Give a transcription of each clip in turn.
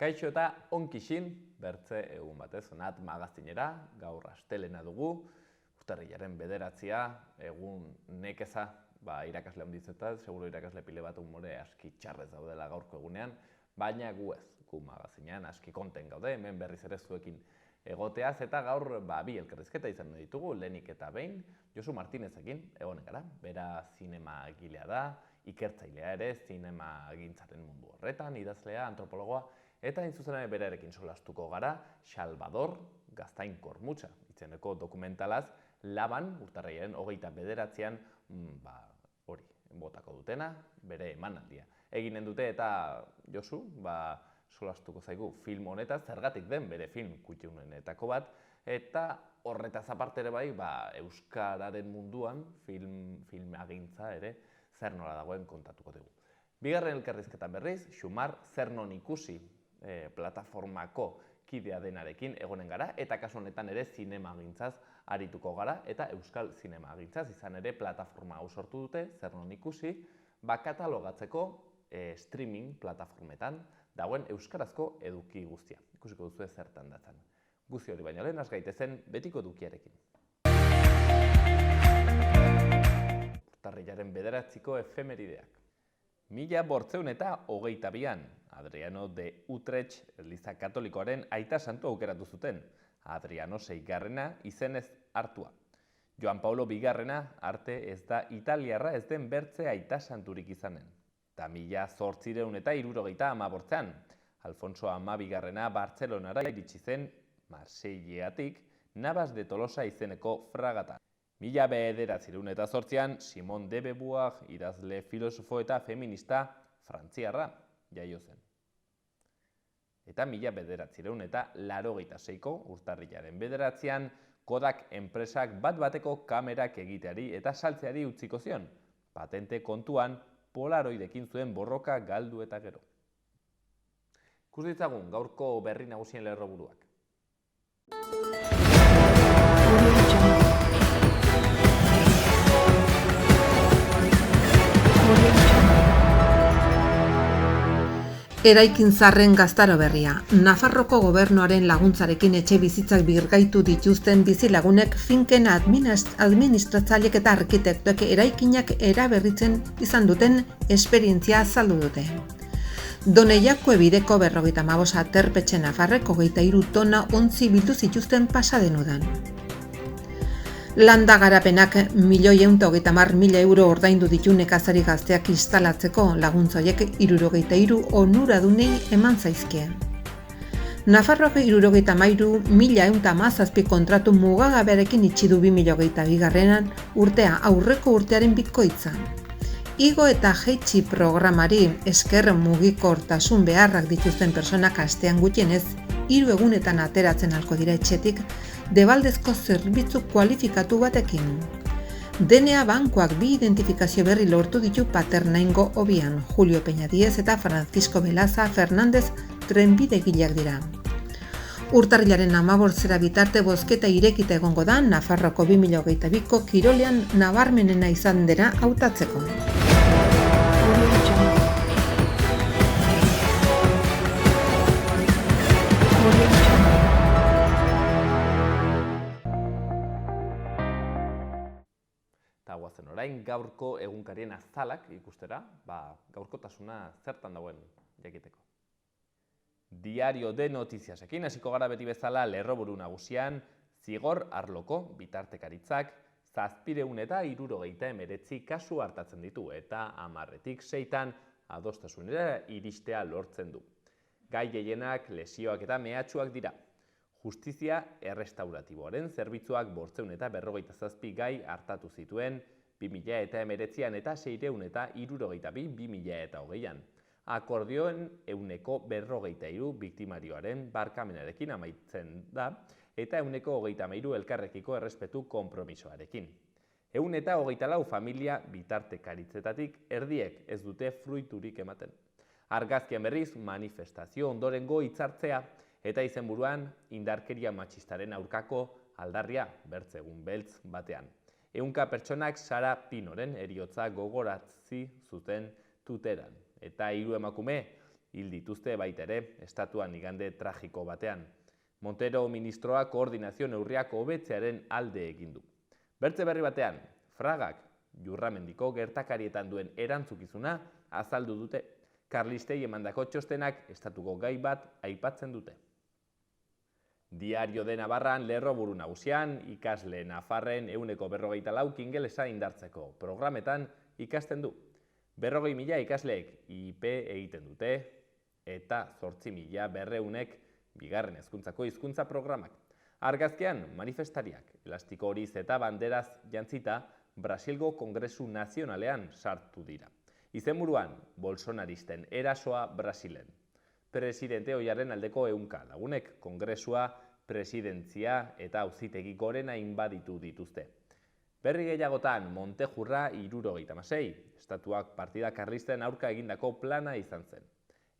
Kaixo eta onkixin, bertze egun batez, Nat magazinera, gaur astelena dugu, urtarrilaren 9, egun nekeza, irakasle handitzetan, seguro irakasle pile bat umore aski txarrez daudela gaurko egunean, baina gu ez, gu magazinean aski konten gaude, hemen berriz ere zuekin egoteaz, eta gaur bi elkarrizketa izan ditugu, lehenik eta behin, Josu Martinezekin, egonen gara, bera zinema egilea da, ikertzailea ere, zinema egintzaren mundu horretan, idazlea, antropologoa, eta zuzenean berarekin solastuko gara, Salvador Gaztain Kormutxa, itzeneko dokumentalaz, Laban, urtarrilaren 29an, hori, botako dutena, bere emanaldia. Eginen dute eta Josu, solastuko zaigu film honetaz, zergatik den bere film kutxunenetako bat, eta horretaz aparte ere bai, euskararen munduan, filmagintza ere, zer nola dagoen kontatuko dugu. Bigarren elkarrizketan berriz, Xumar zer non ikusi plataformako kidea denarekin egonen gara, eta kasu honetan ere zinemagintzaz arituko gara, eta euskal zinemagintzaz izan ere plataforma hau sortu dute, zer non ikusi, katalogatzeko streaming plataformetan dagoen euskarazko eduki guztia. Ikusiko duzu zertan datzan. Guzti hori baino lehen, has gaitezen betiko edukiarekin. Urtarrilaren 9ko efemerideak. 1822an, Adriano de Utrecht, Eliza Katolikoaren aita santu aukeratu zuten, Adriano VI izenez hartua. Joan Paulo bigarrena arte ez da italiarra ez den bertze aita santurik izanen. Eta 1868an, Alfonso Bigarrena Bartzelonara iritsi zen Marseilleatik Navas de Tolosa izeneko fragata. 1908an, Simone de Beauvoir, idazle filosofo eta feminista frantziarra jaio zen. Eta 1986ko urtarrilaren 9an, Kodak enpresak bat-bateko kamerak egiteari eta saltzeari utziko zion, patente kontuan polaroidekin zuen borroka galdu eta gero. Ikus ditzagun gaurko berri nagusien lerroburuak. Eraikin zaharren gaztaro berria. Nafarroko gobernuaren laguntzarekin etxe bizitzak birgaitu dituzten bizilagunek finken administratzaileek eta arkitektoek eraikinak eraberritzen izan duten esperientzia azaldu dute. Doneiako ebideko 55 aterpetxe Nafarrek 23 tona ontzi bildu zituzten pasaden udan. Landa garapenak 1.130.000 euro ordaindu ditu nekazari gazteak instalatzeko, laguntza horiek 63 onuradunei eman zaizkie. Nafarroak 73.117 kontratu mugagabearekin itxi du 2022 urtea aurreko urtearen bikoitza. Igo eta jaitsi programari esker mugikortasun beharrak dituzten pertsonak astean gutxienez 3 egunetan ateratzen ahalko dira etxetik debaldezko zerbitzu kualifikatu batekin. DNA bankuak 2 identifikazio berri lortu ditu Paternaingo hobian, Julio Peña Diez eta Francisco Belaza Fernández trenbidegileak dira. Urtarrilaren 15 bitarte bozketa irekita egongo da Nafarroko 2022ko kirolean nabarmenena izan dena hautatzeko. Eta guazen orain gaurko egunkarien azalak ikustera, gaurkotasuna zertan dagoen jakiteko. Diario de Notiziasekin hasiko gara beti bezala lerroburu nagusian, zigor arloko bitartekaritzak 769 kasu hartatzen ditu eta 10tik 6 adostasunera iristea lortzen du. Gai gehienak, lesioak eta mehatxuak dira. Justizia errestauratiboaren zerbitzuak 547 gai hartatu zituen 2019an eta 662 2020an. Akordioen 143 biktimarioaren barkamenarekin amaitzen da eta 133 elkarrekiko errespetu konpromisoarekin. 124 familia bitartekaritzetatik erdiek ez dute fruiturik ematen. Argazkian berriz manifestazio ondorengo hitzartzea eta izenburuan indarkeria matxistaren aurkako aldarria bertzegun beltz batean. 100 pertsonak Sara Pinoren heriotza gogoratzi zuten Twitteran. Eta 3 emakume hil dituzte baita ere, estatuan igande tragiko batean. Montero ministroa koordinazio neurriak hobetzearen alde egin du. Bertze berri batean, Fragak Jurramendiko gertakarietan duen erantzukizuna azaldu dute. Karlistei emandako txostenak estatuko gai bat aipatzen dute. Diario de Navarran lerroburu nagusian, ikasle nafarren 154 ingelesa indartzeko programetan ikasten du. 40.000 ikasleek IP egiten dute eta 8.200 bigarren hezkuntzako hizkuntza programak. Argazkian, manifestariak elastiko horiz eta banderaz jantzita Brasilgo Kongresu Nazionalean sartu dira. Izenburuan, bolsonaristen erasoa Brasilen. Presidente ohiaren aldeko 100 lagunek kongresua, presidentzia eta auzitegi gorena inbaditu dituzte. Berri gehiagotan, Montejurra 76, estatuak partida karlisten aurka egindako plana izan zen.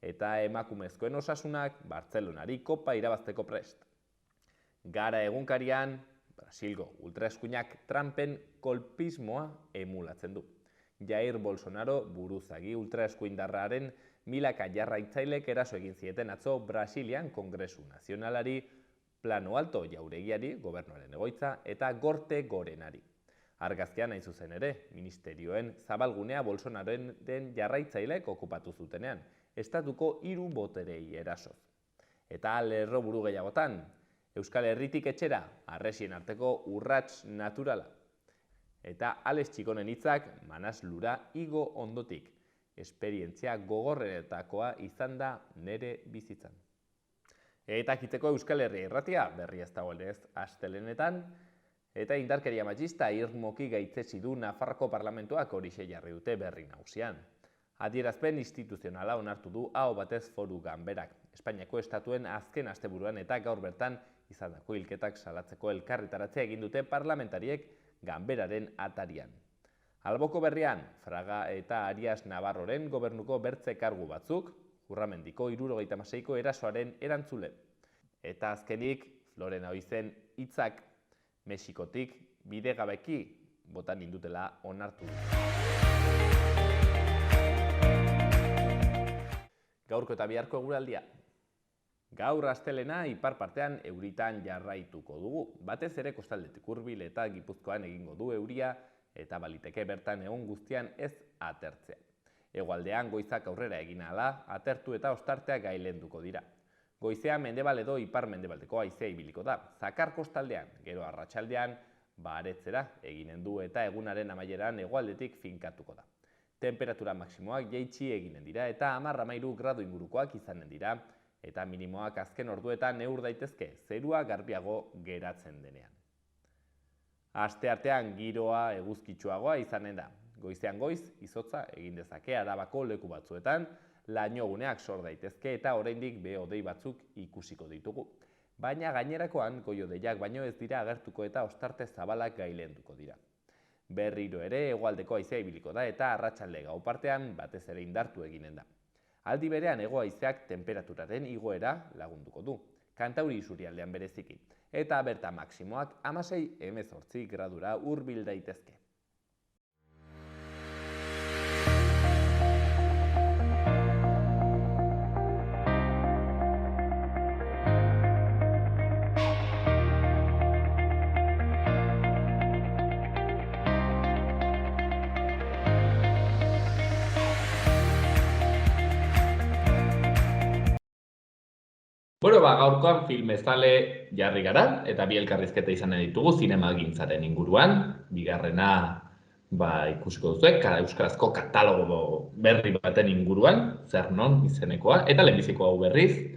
Eta emakumezkoen osasunak Bartzelonari kopa irabazteko prest. Gara egunkarian, Brasilgo ultraeskuinak Trumpen kolpismoa emulatzen du. Jair Bolsonaro buruzagi ultraeskuindarraren milaka jarraitzailek eraso egin zieten atzo Brasilian Kongresu Nazionalari, Plano Alto jauregiari, gobernuaren egoitza, eta Gorte Gorenari. Argazkian hain zuzen ere, ministerioen zabalgunea Bolsonaroen den jarraitzailek okupatu zutenean, estatuko 3 boterei erasoz. Eta lerroburu gehiagotan, Euskal Herritik etxera, harresien arteko urrats naturala. Eta Alex Txikonen hitzak Manas lura igo ondotik. Esperientzia gogorrenetakoa izan da nere bizitzan. Eta kitzeko Euskal Herria irratia, berri ez dagoenez astelenetan, eta indarkeria matxista irmoki gaitzesi du Nafarroko parlamentuak horixe jarri dute berri nagusian. Adierazpen instituzionala onartu du aho batez foru ganberak. Espainiako estatuen azken asteburuan eta gaur bertan izandako hilketak salatzeko elkarritaratzea egin dute parlamentariek ganberaren atarian. Alboko berrian, Fraga eta Arias Navarroren gobernuko bertze kargu batzuk, Jurramendiko 76ko erasoaren erantzule. Eta azkenik, Lorena Oizen hitzak Mexikotik bidegabeki botan indutela onartu. Gaurko eta biharko eguraldia. Gaur astelena ipar partean euritan jarraituko dugu. Batez ere kostaldetik hurbil eta Gipuzkoan egingo du euria eta baliteke bertan egun guztian ez atertzea. Hegoaldean goizak aurrera egin ahala, atertu eta ostartea gailenduko dira. Goizean mendebal edo ipar mendebaldeko haizea ibiliko da. Zakar kostaldean, gero arratsaldean, baretzera eginen du eta egunaren amaieran hegoaldetik finkatuko da. Temperatura maksimoak jaitsi eginen dira eta 10-13 gradu ingurukoak izanen dira, eta minimoak azken orduetan neur daitezke, zerua garbiago geratzen denean. Asteartean giroa eguzkitsuagoa izanen da. Goizean goiz, izotza egin dezake Arabako leku batzuetan, lainoguneak sor daitezke eta oraindik behe-hodei batzuk ikusiko ditugu. Baina gainerakoan goi-hodeiak baino ez dira agertuko eta ostarte zabalak gailenduko dira. Berriro ere hegoaldeko haizea ibiliko da eta arratsalde gau partean batez ere indartu eginen da. Aldi berean hego haizeak temperaturaren igoera lagunduko du, Kantauri isurialdean bereziki, eta berta maksimoak 16-18 gradura hurbil daitezke. Bueno, gaurkoan filmezale jarri gara, eta bi elkarrizketa izanen ditugu zinemagintzaren inguruan. Bigarrena ikusiko duzuek, euskarazko katalogo berri baten inguruan, zer non izenekoa, eta lehenbiziko hau berriz,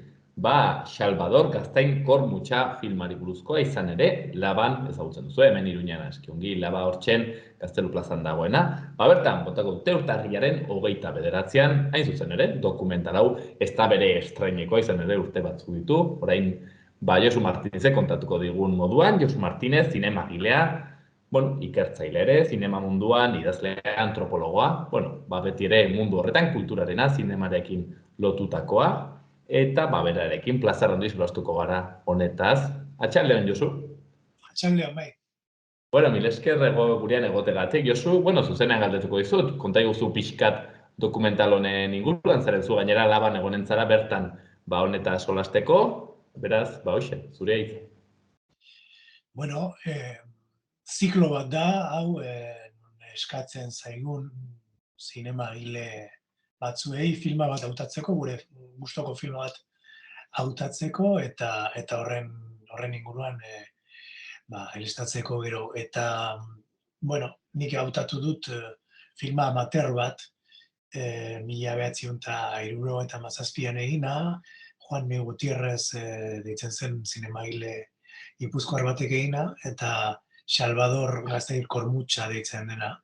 Salvador Gaztain Kormutxa filmari buruzkoa izan ere, Laban ezagutzen duzu, hemen Iruñean eskiongi, Laba hortzen Gaztelu plazan dagoena. Bertan, botako dute urtarrilaren 29an, hain zuzen ere, dokumental hau ez da bere estrainekoa izan ere urte batzu ditu. Orain, Josu Martinezek kontatuko digun moduan, Josu Martinez, zinemagilea, ikertzaile ere, zinema munduan, idazlea, antropologoa, beti ere mundu horretan kulturarena, zinemarekin lotutakoa, eta berarekin plazar handiz jolastuko gara honetaz. Atxaldeon, Josu? Atxaldeon, bai. Mil esker gurean egotegatik, Josu, zuzenean galdetuko dizut, konta iguzu pixkat dokumental honen inguruan, zeren zu gainera laban egonen zara bertan, honeta solasteko, beraz, hoxe, zure hitz. Bueno, ziklo bat da, hau eskatzen zaigun zinemagile batzuei filma bat hautatzeko, gure gustoko filma bat hautatzeko eta horren inguruan eliztatzeko gero. Eta, bueno, nik hautatu dut filma amateur bat, 1977an egina, Juan Mi Gutierrez deitzen zen zinemagile gipuzkoar batek egina, eta Salvador Gaztair Kormutxa deitzen dena.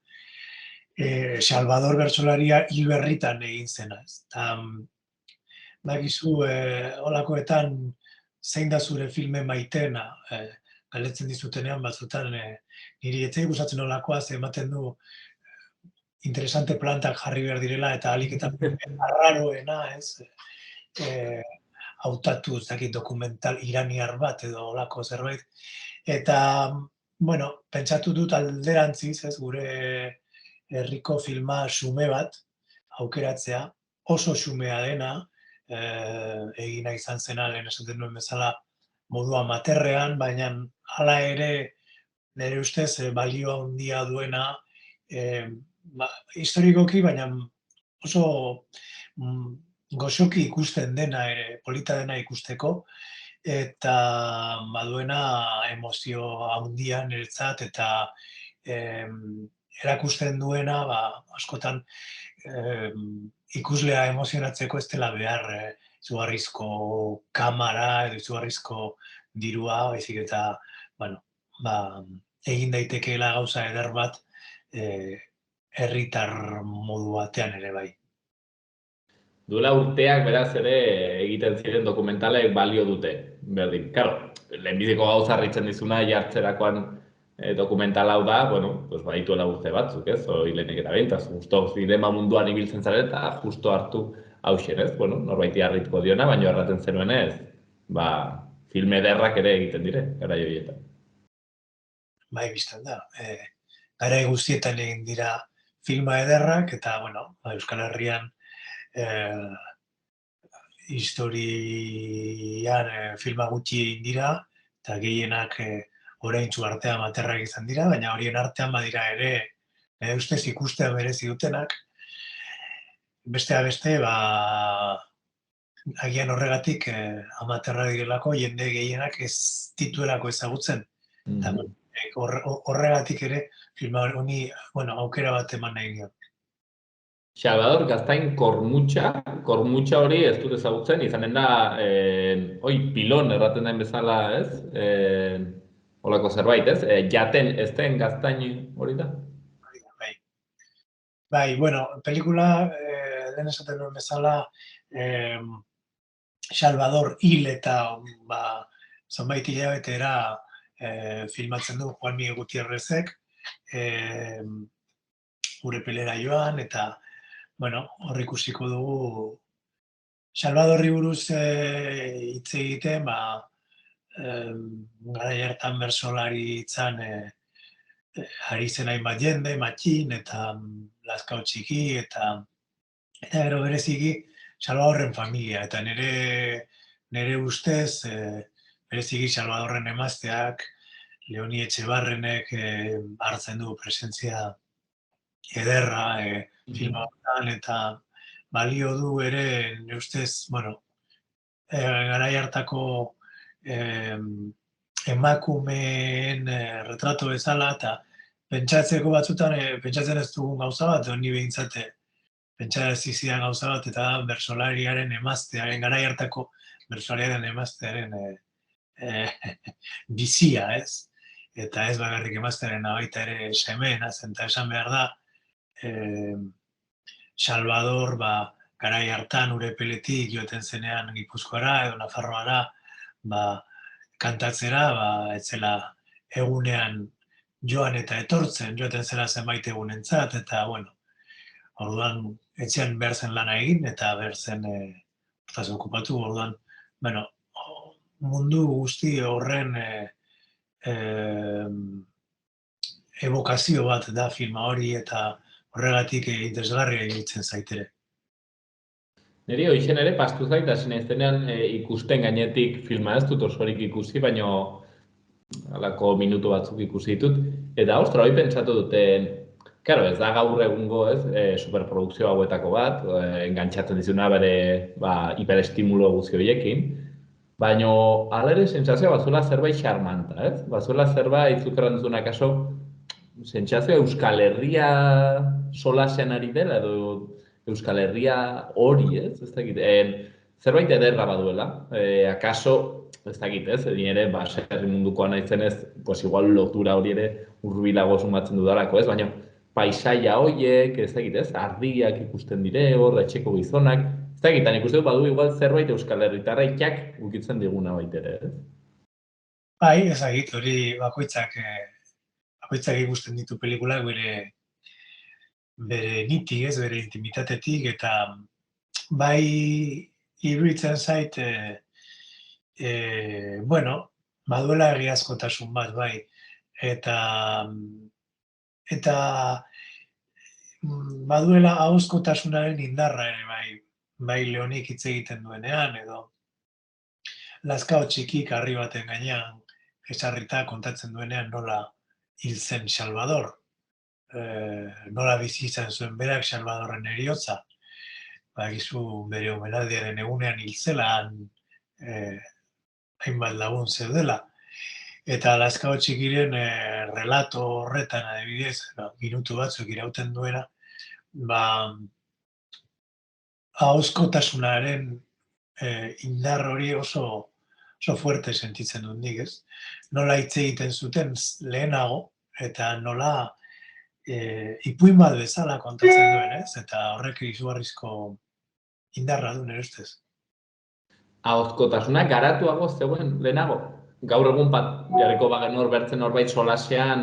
Salvador bertsolaria hil berritan egin zena. Eta, bakizu, holakoetan zein da zure filme maitena, galdetzen dizutenean batzutan niri etzai gustatzen holakoa, ze ematen du interesante plantak jarri behar direla eta ahalik eta arraroena, ez? Hautatu, ez dakit, dokumental iraniar bat edo holako zerbait. Eta, bueno, pentsatu dut alderantziz, ez, gure herriko filma xume bat aukeratzea, oso xumea dena, egina izan zena, lehen esaten nuen bezala, modu amaterrean, baina hala ere nire ustez balio handia duena, historikoki, baina oso goxoki ikusten dena ere, polita dena ikusteko, eta baduena emozio handia niretzat, eta erakusten duena, askotan ikuslea emozionatzeko ez dela behar izugarrizko kamara edo izugarrizko dirua, baizik eta, bueno, egin daitekeela gauza eder bat herritar modu batean ere bai. Duela urteak beraz ere egiten ziren dokumentalek balio dute, berdin. Karo, lehenbiziko gauza harritzen dizuna jartzerakoan dokumental hau da, bueno, pues badituela urte batzuk, ez? Hilenek eta bentaz, justo zinema munduan ibiltzen zaren eta justo hartu hausen, ez? Bueno, norbaiti harrituko diona, baina erraten zenuen ez, filme ederrak ere egiten dire, garai horietan. Bai, biztan da. Garai guztietan egin dira filma ederrak, eta, bueno, Euskal Herrian historian filma gutxi egin dira, eta gehienak oraintsu artean amaterrak izan dira, baina horien artean badira ere, ustez ikustea merezi dutenak. Besteak beste, agian horregatik amaterra direlako, jende gehienak ez dituelako ezagutzen. Horregatik ere, filma honi aukera bat eman nahi nion. Salvador Gaztain Kormutxa hori ez dut ezagutzen, izanen da, pilon erraten den bezala, ez? Holako zerbait, ez? Jaten ez den Gaztain hori da? Bai, bueno, pelikula, lehen esaten duen bezala, Salvador hil eta zonbait hilabetera filmatzen du Juan Mi Gutierrezek, Urepelera joan, eta hor ikusiko dugu Salvadorri buruz hitz egiten, garai hartan bertsolari itzan ari zen hainbat jende, Matxin eta Lazkao Txiki, eta gero bereziki Salvadorren familia, eta nire ustez bereziki Salvadorren emazteak, Leoni Etxebarrenek hartzen du presentzia ederra filma batean, eta balio du ere, nire ustez, garai hartako emakumeen retrato bezala, eta pentsatzeko batzutan, pentsatzen ez dugun gauza bat, honi behintzate, pentsatzen zidan gauza bat, eta bertsolariaren emaztearen, garai hartako bertsolariaren emaztearen bizia, ez? Eta ez bakarrik emaztearen baita ere semeena zen, eta esan behar da, Salvador, garai hartan Urepeletik joaten zenean Gipuzkoara edo Nafarroara, kantatzera, etzela egunean joan eta etortzen, joaten zela zenbait egunentzat, eta, orduan etxean behar zen lana egin, eta behar zen hortaz okupatu, orduan, mundu guzti horren evokazio bat da filma hori, eta horregatik interesgarria iruditzen zaitere. Neri hoixen ere pastu zait, hasi naizenean ikusten gainetik filma ez dut osorik ikusi, baino halako minutu batzuk ikusi ditut. Eta ostra, hoi pentsatu duten, claro, ez da gaur egungo superprodukzio hauetako bat, engantxatzen dizuna bere hiperestimulo guzti horiekin, baina hala ere sentsazioa bazuela zerbait xarmanta, ez? Bazuela zerbait zukerran duzuna kaso, sentsazioa Euskal Herria solasean ari dela, edo Euskal Herria hori, ez? Ez dakit, zerbait ederra baduela, akaso, ez dakit, ez? Edin ere, serri mundukoa naizenez, pues igual lotura hori ere hurbilago sumatzen dudalako, ez? Baina paisaia horiek, ez dakit, ez? Ardiak ikusten dire, hor, etxeko gizonak, ez dakit, ikusten dut badu igual zerbait Euskal Herritarraiak ukitzen diguna baitere, ez? Bai, ez dakit, hori bakoitzak ikusten ditu pelikulak bere nitik, ez, bere intimitatetik, eta bai iruditzen zait, baduela egiazkotasun bat, bai, eta baduela ahozkotasunaren indarra ere, bai Leonik hitz egiten duenean, edo Lazkao txikik harri baten gainean esarrita kontatzen duenean nola hil zen Salvador, nola bizi izan zuen berak Salvadorren heriotza, bakizu bere omenaldiaren egunean hil zela, hainbat lagun zeudela. Eta Lazkao txikiren relato horretan adibidez, minutu batzuk irauten duena, ahozkotasunaren indar hori oso fuerte sentitzen dut nik, ez? Nola hitz egiten zuten lehenago, eta nola ipuin bat bezala kontatzen duen, ez? Eta horrek izugarrizko indarra du nire ustez. Ahozkotasuna garatuago zegoen lehenago. Gaur egun jarriko bagenor bertzen norbait solasean,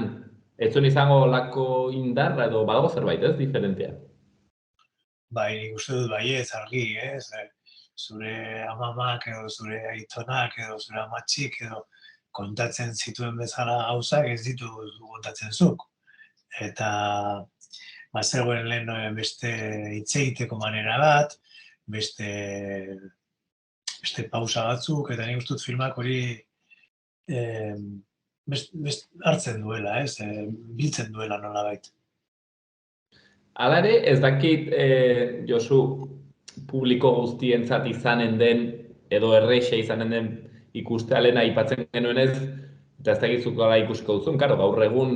ez zuen izango lako indarra edo badago zerbait, ez? Diferentea. Bai, nik uste dut baiez, argi, ez? Zure amamak edo zure aitonak edo zure amatxik edo kontatzen zituen bezala gauzak ez ditu kontatzen zuk. Eta zegoen lehen beste hitz egiteko manera bat, beste pausa batzuk, eta nik uste dut filmak hori hartzen duela, ez? Biltzen duela nolabait. Hala ere, ez dakit, Josu, publiko guztientzat izanen den, edo erreixa izanen den ikustea lehena aipatzen genuenez, eta ez dakizuk gala ikusiko duzun, karo, gaur egun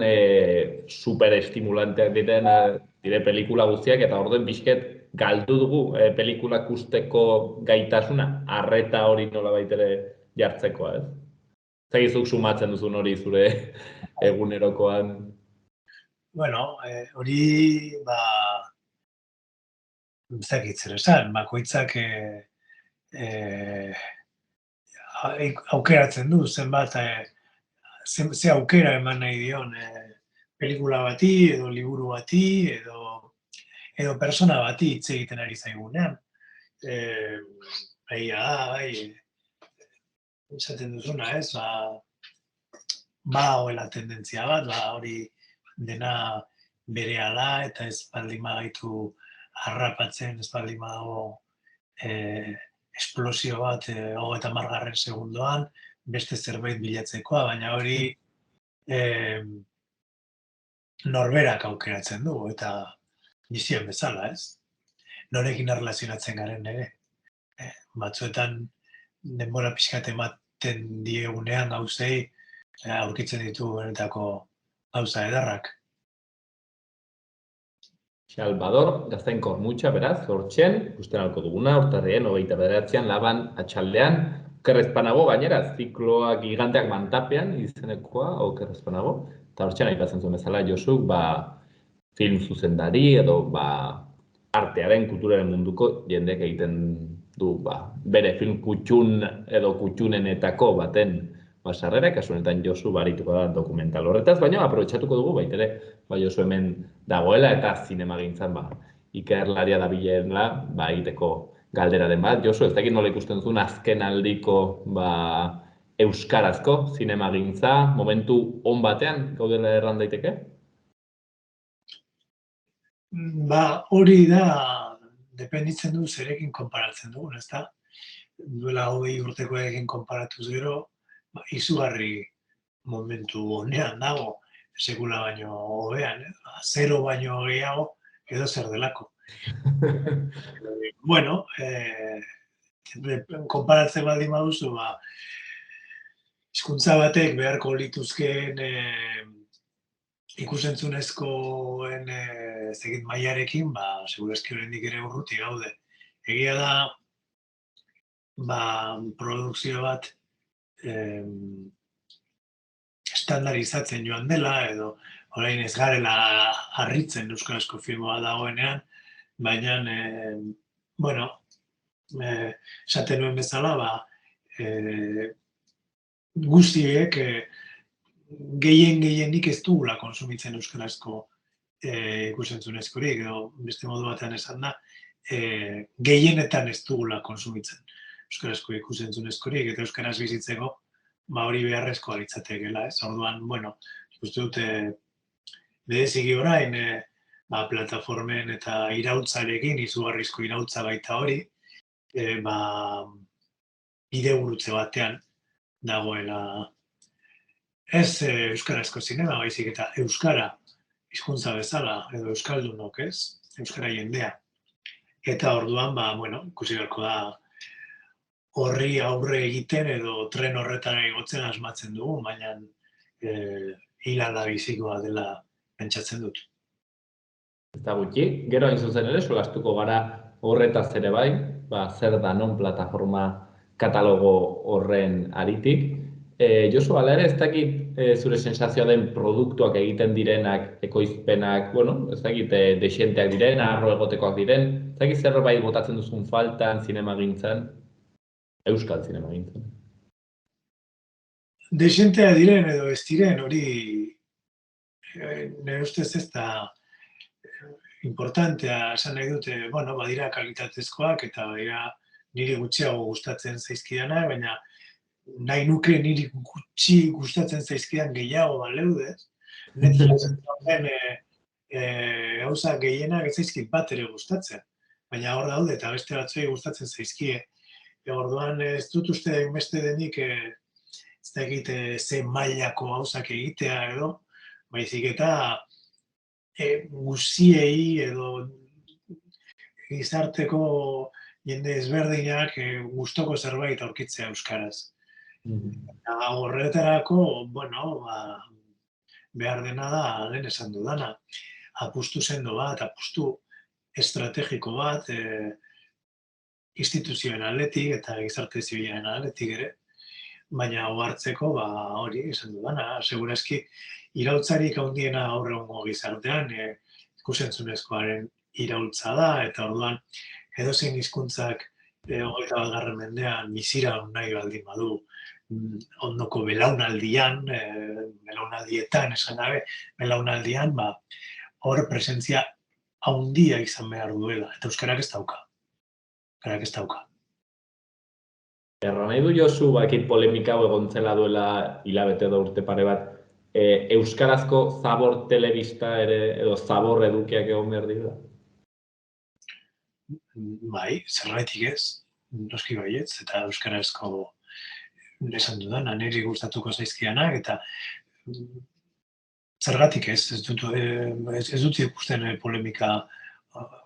superestimulanteak dire pelikula guztiak, eta orduen bizket galdu dugu pelikulak usteko gaitasuna, arreta hori nola baitere jartzekoa, ez? Ez dakizuk sumatzen duzun hori zure egunerokoan. Bueno, hori, ez dakit zer esan, bakoitzak aukeratzen du, zenbat, ze aukera eman nahi dion pelikula bati, edo liburu bati, edo persona bati hitz egiten ari zaigunean. Bai, esaten duzuna, ez, hoela tendentzia bat, hori dena berehala eta ez baldin bagaitu harrapatzen, ez baldin badago esplosio bat 30 segundoan, beste zerbait bilatzekoa, baina hori norberak aukeratzen du, eta bizien bezala, ez? Norekin erlazionatzen garen ere. Batzuetan denbora pixkat ematen diegunean gauzei, aurkitzen ditu benetako gauza edarrak. Salvador Gaztainkor Mutxa, beraz, hortxen, ikusten alko duguna, urtarrien, 29an, Laban, atxaldean, okerrezpanago, gainera, zikloak giganteak mantapean, izenekoa, okerrezpanago, eta hortxen, aipatzen zuen bezala, Josuk, film zuzendari, edo, artearen, kulturaren munduko, jendeak egiten du, bere film kutxun, edo kutxunenetako baten, sarrera, kasu honetan Josu barituko da dokumental horretaz, baina aprobetxatuko dugu baitere, Josu hemen dagoela eta zinemagintzan ikerlaria dabilela egiteko galderaren bat. Josu, ez dakit nola ikusten duzun azken aldiko euskarazko zinemagintza, momentu on batean gaudela erran daiteke? Hori da, dependitzen du zerekin konparatzen dugun, ezta? Duela 20 urtekoekin konparatuz gero, izugarri momentu honean dago, sekula baino hobean, zero baino gehiago edo zer delako. Bueno, konparatzen baldin baduzu, hizkuntza batek beharko lituzkeen ikusentzunezkoen mailarekin, segurazki oraindik ere urruti gaude. Egia da, produkzio bat estandarizatzen joan dela, edo orain ez garela harritzen euskarazko filmoa dagoenean, baina, esaten nuen bezala, guztiek gehienik ez dugula konsumitzen euskarazko ikusentzunezkorik, edo beste modu batean esan da, gehienetan ez dugula konsumitzen euskarazko ikusentzunezkorik, eta euskaraz bizitzeko hori beharrezkoa litzatekeela, ez? Orduan, ikuste dute bereziki orain, plataformen eta iraultzarekin, izugarrizko iraultza baita hori, bidegurutze batean dagoela ez euskarazko zinema, baizik eta euskara hizkuntza bezala, edo euskaldunok, ez? Euskara jendea. Eta orduan, ikusi beharko da horri aurre egiten edo tren horretara igotzen asmatzen dugu, baina hilala bizikoa dela pentsatzen dut. Ez da gutxi, gero hain zuzen ere, solastuko gara horretaz ere bai, zer da non plataforma katalogo horren aritik. Josu, ala ere, ez dakit zure sensazioa den produktuak egiten direnak, ekoizpenak, ez dakit desienteak diren, arro egotekoak diren, ez dakit zerbait botatzen duzun faltan, zinemagintzan, euskal zinemagintzan. Desientea diren edo ez diren, hori nire ustez ez da importantea, esan nahi dute, badira kalitatezkoak eta badira niri gutxiago gustatzen zaizkidana, baina nahi nuke niri gutxi gustatzen zaizkidan gehiago baleudez. Netflixen dauden gauza gehienak ez zaizkit bat ere gustatzen, baina hor daude eta beste batzuei gustatzen zaizkie. Orduan ez dut uste beste denik ez da egite ze mailako gauzak egitea edo, baizik eta guziei edo gizarteko jende ezberdinak gustoko zerbait aurkitzea euskaraz. Eta horretarako, behar dena da, lehen esan dudana, apustu sendo bat, apustu estrategiko bat, instituzioen aldetik eta gizarte zibilaren aldetik ere, baina hartzeko hori esan dudana, segurazki iraultzarik handiena gaur egungo gizartean ikusentzunezkoaren iraultza da, eta orduan edozein hizkuntzak 21. mendean biziraun nahi baldin badu, ondoko belaunaldietan, esan gabe, belaunaldian, hor presentzia handia izan behar duela, eta euskarak ez dauka. Erra nahi du Josu, bakit polemika egon zela duela hilabete edo urte pare bat, euskarazko zabor telebista ere, edo zabor edukiak egon behar dira? Bai, zergatik ez, noski baietz, eta euskarazko esan dudan, niri gustatuko zaizkianak, eta zergatik ez dut ikusten polemika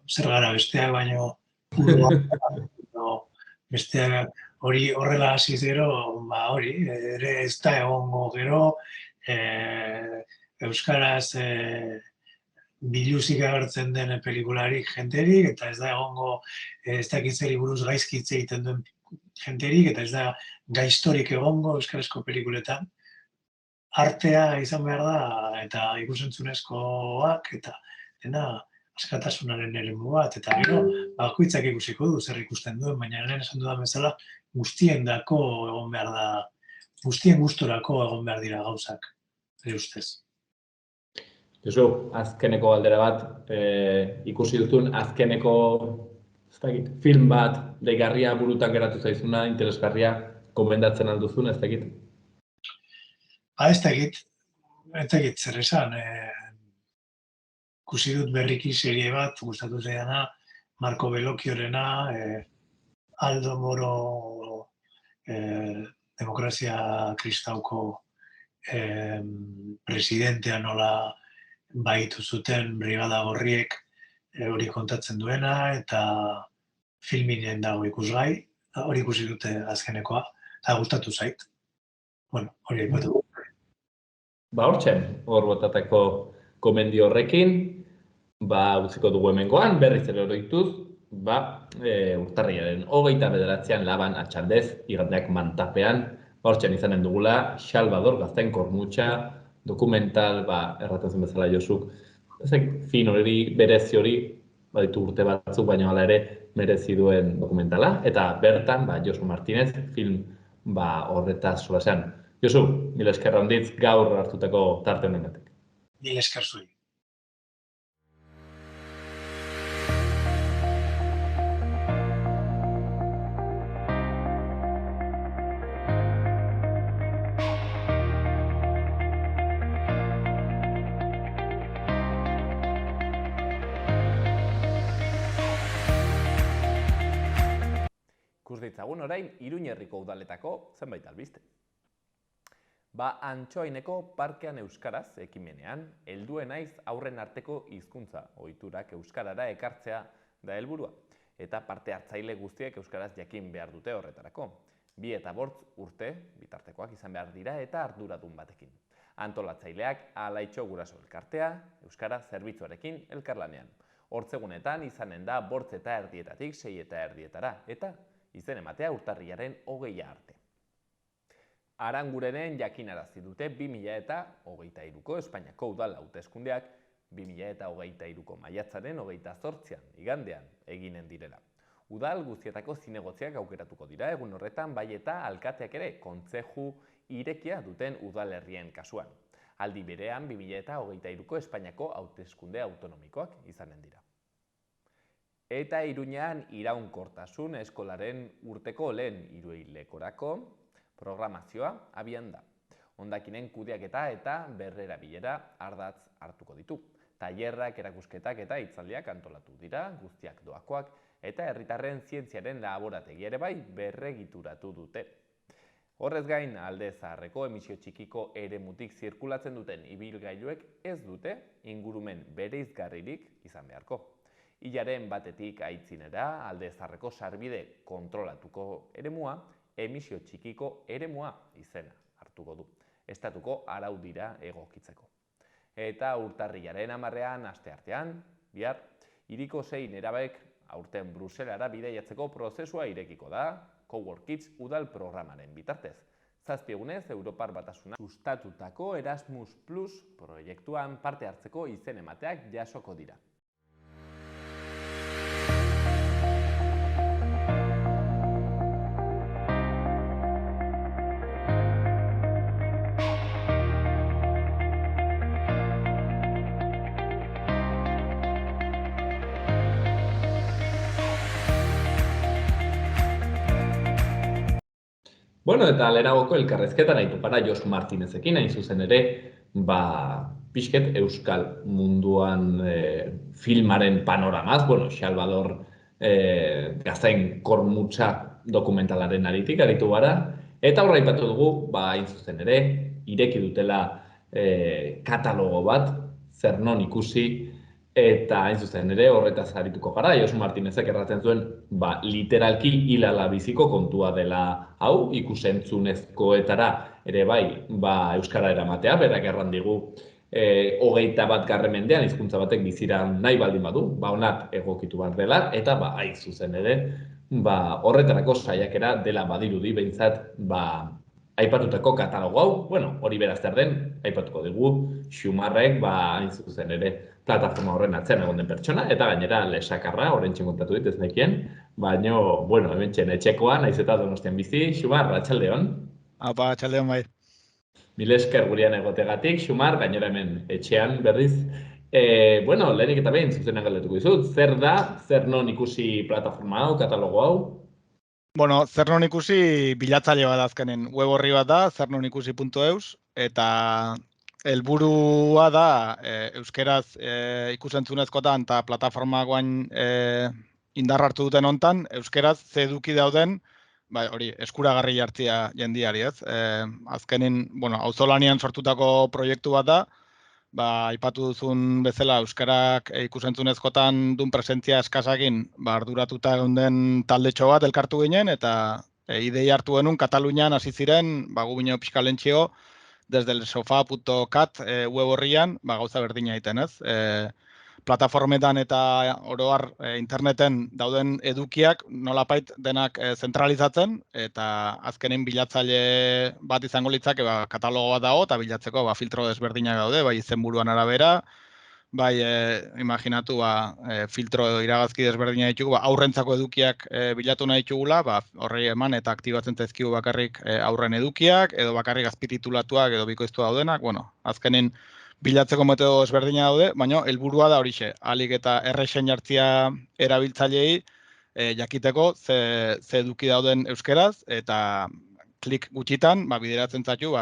zer gara besteak, baino besteak hori horrela hasi gero, hori, ere ez da egongo gero, euskaraz biluzik agertzen den pelikularik jenterik, eta ez da egongo ez dakitzeri buruz gaizkitze egiten duen jenterik, eta ez da gaiztorik egongo euskarazko pelikuletan. Artea izan behar da, eta ikusentzunezkoak, eta dena askatasunaren eremu bat, eta gero, bakoitzak ikusiko du zer ikusten duen, baina lehen esan dudan bezala, guztien egon behar da, guztien gustorako egon behar dira gauzak, ere ustez. Josu, azkeneko galdera bat, ikusi duzun azkeneko film bat, deigarria burutan geratu zaizuna, interesgarria, komendatzen alduzun, ez dakit? Ez dakit zer esan. ikusi dut berriki serie bat, gustatu zaidana, Marco Bellocchiorena, Aldo Moro demokrazia kristauko presidentea nola baitu zuten brigada gorriek hori kontatzen duena, eta filminen dago ikusgai, hori ikusi dute azkenekoa, eta gustatu zait. Bueno, hori aipatu. Hortzen, hor botatako komendio horrekin, utziko dugu hemengoan, berriz ere oroituz, urtarriaren 29an Laban Atxaldez, igandeak Mantapean, hortzen izanen dugula, Salvador Gaztain Kormutxa, dokumental, erraten zen bezala Josuk, fin hori, berezi hori, baditu urte batzuk, baina hala ere merezi duen dokumentala, eta bertan, Josu Martinez, film horretaz solasean. Josu, mila esker handitz gaur hartutako tarte honengatik. Mila esker zuen. Ikus ditzagun orain Iruñerriko udaletako zenbait albiste. Antxoaineko parkean euskaraz ekimenean, helduen naiz aurren arteko hizkuntza ohiturak euskarara ekartzea da helburua, eta parte hartzaile guztiek euskaraz jakin behar dute horretarako. 2 eta 5 urte bitartekoak izan behar dira eta arduradun batekin. Antolatzaileak Alaitxo Guraso elkartea, euskara zerbitzuarekin elkarlanean. Hortzegunetan izanen da 5:30 6:30 eta izen ematea urtarriaren 20 arte. Arangurenen jakinarazi dute 2023ko Espainiako udal hauteskundeak 2023ko maiatzaren 28an igandean eginen direla. Udal guztietako zinegotziak aukeratuko dira egun horretan, bai eta alkateak ere kontzeju irekia duten udalerrien kasuan. Aldi berean 2023ko Espainiako hauteskunde autonomikoak izanen dira. Eta Iruñean iraunkortasun eskolaren urteko lehen hiruhilekorako programazioa abian da. Hondakinen kudeaketa eta berrerabilera ardatz hartuko ditu. Tailerrak, erakusketak eta hitzaldiak antolatu dira, guztiak doakoak, eta herritarren zientziaren laborategi ere bai berregituratu dute. Horrez gain, Alde Zaharreko emisio txikiko eremutik zirkulatzen duten ibilgailuek ez dute ingurumen bereizgarririk izan beharko. Hilaren batetik aitzinera, Alde Zaharreko sarbide kontrolatuko eremua, emisio txikiko eremua izena hartuko du, estatuko araudira egokitzeko. Eta urtarrilaren 10ean, asteartean, bihar, hiriko 6 nerabek aurten Bruselara bidaiatzeko prozesua irekiko da, Cowork Kids udal programaren bitartez. 7 egunez, Europar Batasuna sustatutako Erasmus Plus proiektuan parte hartzeko izen emateak jasoko dira. Bueno, eta lehenagoko elkarrezketan aitu para Josu Martinezekin, hain zuzen ere, pixket euskal munduan filmaren panoramaz, Salvador Gaztain Kormutxa dokumentalaren aritu gara, eta horra aipatu dugu, hain zuzen ere, ireki dutela katalogo bat, zer non ikusi, eta hain zuzen ere horretaz arituko gara, Josu Martinezek erraten zuen, literalki hilala biziko kontua dela hau, ikusentzunezkoetara ere bai, euskara eramatea, berak erran digu, 21. mendean hizkuntza batek biziran nahi baldin badu, honat egokitu bat dela, eta hain zuzen ere, horretarako saiakera dela badirudi behintzat, aipatutako katalogo hau, hori beraz zer den, aipatuko dugu, Xumarrek, hain zuzen ere, plataforma horren atzean egon den pertsona, eta gainera lesakarra, horren txinkontatu dit ez nekien, baina, hemen txen etxekoa, naiz eta Donostian bizi, Xumar, atxaldeon. Apa, atxaldeon bai. Mil esker gurean egotegatik, Xumar, gainera hemen etxean berriz. Lehenik eta behin, zuzenan galdetuko dizut, zer da, zer non ikusi plataforma hau, katalogo hau? Zer non ikusi bilatzaile bat azkenen web horri bat da, zernonikusi.eus, eta helburua da euskeraz ikusentzunezkotan eta plataforma guain indar hartu duten hontan, euskeraz ze eduki dauden, bai, hori, eskuragarri jartzia jendiari, ez? Azkenin, auzolanean sortutako proiektu bat da, aipatu duzun bezala euskarak ikusentzunezkotan duen presentzia eskasakin, arduratuta geunden taldetxo bat elkartu ginen, eta idei hartu genuen Katalunian hasi ziren, gu bino pixka lentxio, desde el sofá.cat web horrian, gauza berdina egiten, ez? Plataformetan eta oroar interneten dauden edukiak nolapait denak zentralizatzen, eta azkenen bilatzaile bat izango litzake katalogo bat dago, eta bilatzeko filtro desberdinak daude, bai izenburuan arabera, bai imaginatu filtro iragazki desberdinak ditugu, aurrentzako edukiak bilatu nahi ditugula, horrei eman eta aktibatzen zaizkigu bakarrik aurren edukiak, edo bakarrik azpititulatuak edo bikoiztu daudenak, azkenen bilatzeko metodo ezberdina daude, baina helburua da horixe, ahalik eta errexen jartzia erabiltzailei jakiteko ze eduki dauden euskeraz, eta klik gutxitan bideratzen zaitu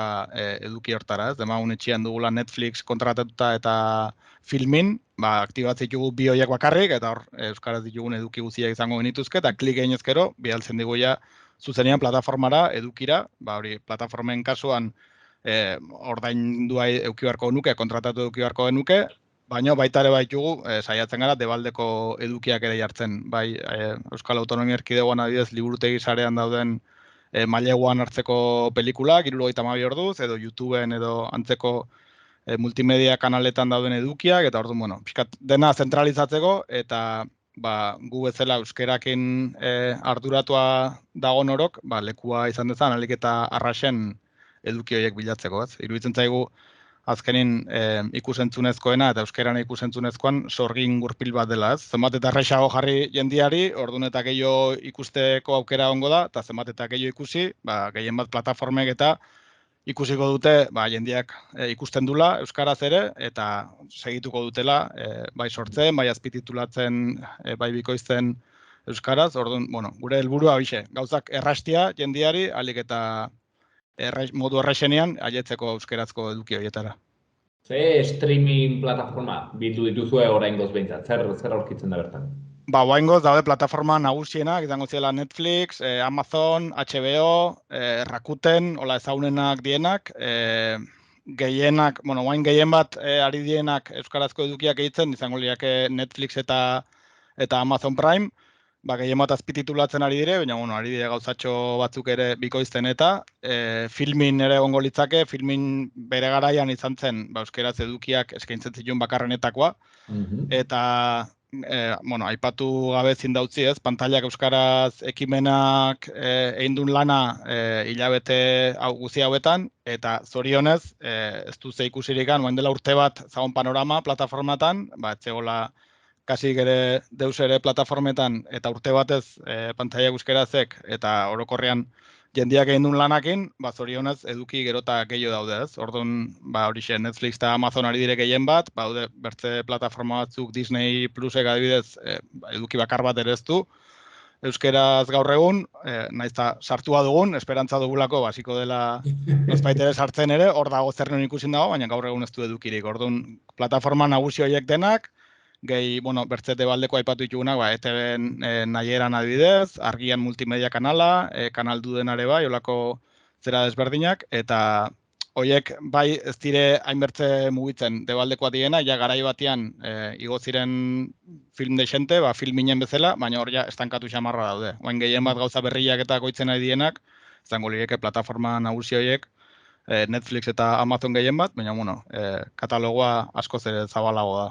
eduki hortara, ez? Demagun etxean dugula Netflix kontratatuta eta filmin, aktibatzen ditugu bi horiek bakarrik, eta hor euskaraz ditugun eduki guztiak izango genituzke, eta klik egin ezkero, bidaltzen digu zuzenean plataformara, edukira, hori plataformen kasuan ordaindua eduki beharko nuke, kontratatu eduki beharko genuke, baina baita ere baitugu saiatzen gara debaldeko edukiak ere jartzen. Bai, Euskal Autonomia Erkidegoan adibidez liburutegi sarean dauden maileguan hartzeko pelikulak, 72 orduz, edo YouTubeen edo antzeko multimedia kanaletan dauden edukiak, eta orduan, pixkat dena zentralizatzeko, eta gu bezala euskerakin arduratua dago norok, lekua izan dezan, ahalik eta arrasen eduki horiek bilatzeko, ez? Iruditzen zaigu azkenin ikusentzunezkoena eta euskeran ikusentzunezkoan sorgin gurpil bat dela, ez? Zenbat eta errexago jarri jendiari, orduan eta gehiago ikusteko aukera ongo da, eta zenbat eta gehiago ikusi, gehien bat plataformek eta ikusiko dute jendiak ikusten dula euskaraz ere, eta segituko dutela, bai sortzen, bai azpititulatzen, bai bikoizten euskaraz, orduan, gure helburua bixe, gauzak errastia jendiari, ahalik eta modu errexenean, aietzeko euskerazko eduki horietara. Ze streaming plataforma bildu dituzue oraingoz behintzat, zer aurkitzen da bertan? Oraingoz daude plataforma nagusienak, izango zela Netflix, Amazon, HBO, Rakuten, hola ezagunenak dienak, gehienak, orain gehien bat ari dienak euskarazko edukiak egiten, izango liake Netflix eta Amazon Prime, gehien bat azpititulatzen ari dire, baina ari dire gauzatxo batzuk ere bikoizten eta filmin ere egongo litzake, filmin bere garaian izan zen euskeraz edukiak eskaintzen zituen bakarrenetakoa, eta aipatu gabe ezin dautzi ez, pantailak euskaraz ekimenak egin duen lana hilabete guzti hauetan, eta zorionez, ez du ze ikusirikan, dela urte bat zagon panorama plataformatan, etzegola kasik ere deus ere plataformetan, eta urte batez pantailak euskarazek, eta orokorrean jendiak egin duen lanakin, zorionez eduki gerota gehiago daude ez. Orduan, horixe Netflix eta Amazon ari dire gehien bat, bertze plataforma batzuk Disney Plusek adibidez eduki bakar bat ere ez du. Euskeraz gaur egun, naiz eta sartua dugun, esperantza dugulako basiko dela nozbait ere sartzen ere, hor dago zer non ikusin dago, baina gaur egun ez du edukirik. Orduan, plataforma nagusi horiek denak, gehi, bertzete baldeko aipatu ditugunak, ETV nahieran adibidez, argian multimedia kanala, kanal dudenare bai, olako zera desberdinak, eta horiek bai ez dire hainbertze mugitzen debaldekoa diena, garai batean igo ziren film desente, filminen bezala, baina hor estankatu xamarra daude. Oain gehien bat gauza berriak eta goitzen nahi dienak, izango lieke plataforma nagusi horiek, Netflix eta Amazon gehien bat, baina katalogoa askoz ere zabalago da.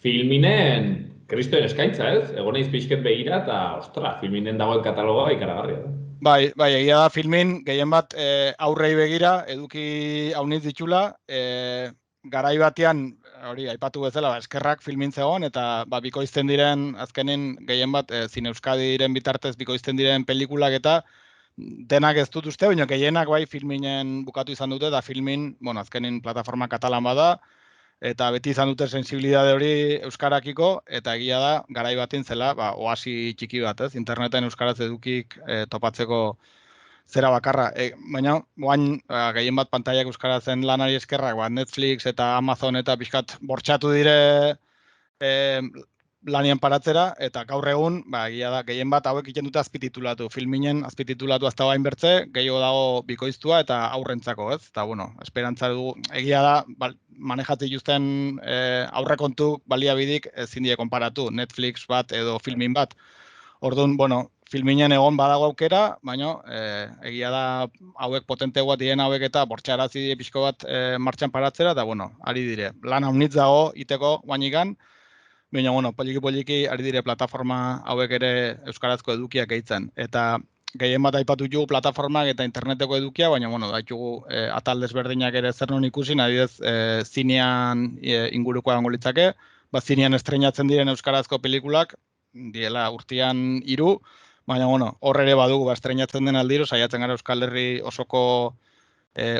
Filminen, kristoen eskaintza ez? Egon naiz pixket begira eta, filminen dagoen katalogoa ikaragarria da. Bai, egia da filmin, gehien bat aurrei begira, eduki hauniz ditula, garai batean, hori, aipatu bezala, eskerrak filmin zegoen, eta bikoizten diren, azkenen gehien bat, Zine Euskadiren bitartez bikoizten diren pelikulak eta denak ez dut uste, baina gehienak bai filminen bukatu izan dute, eta filmin, azkenen plataforma katalan bada, eta beti izan dute sensibilidade hori euskarakiko, eta egia da, garai batin zela, oasi txiki bat, ez? Interneten euskaraz edukik topatzeko zera bakarra. Baina, guain, gehien bat pantaiak euskaratzen lanari eskerrak, Netflix eta Amazon eta pixkat bortxatu dire lanien paratzera, eta gaur egun, egia da, gehien bat hauek iten dute azpititulatu. Filminen azpititulatu azta bain bertze, gehiago dago bikoiztua eta aurrentzako, ez? Eta, bueno, esperantza dugu, egia da, manejatzen justen aurrekontu baliabidik ezin die konparatu, Netflix bat edo filmin bat. Orduan, bueno, filminen egon badago aukera, baina egia da hauek potenteagoa diren hauek eta bortxarazi die pixko bat martxan paratzera, eta, bueno, ari dire. Lan haunitz dago iteko guainikan, baina, bueno, poliki ari dire plataforma hauek ere euskarazko edukiak gehitzen. Eta gehien bat aipatu jugu plataformak eta interneteko edukia, baina, bueno, daitugu atal desberdinak ere zer non ikusi, adibidez, zinean inguruko egongo litzake, zinean estreinatzen diren euskarazko pelikulak, diela urtean 3, baina, bueno, hor ere badugu, estreinatzen den aldiro, saiatzen gara Euskal Herri osoko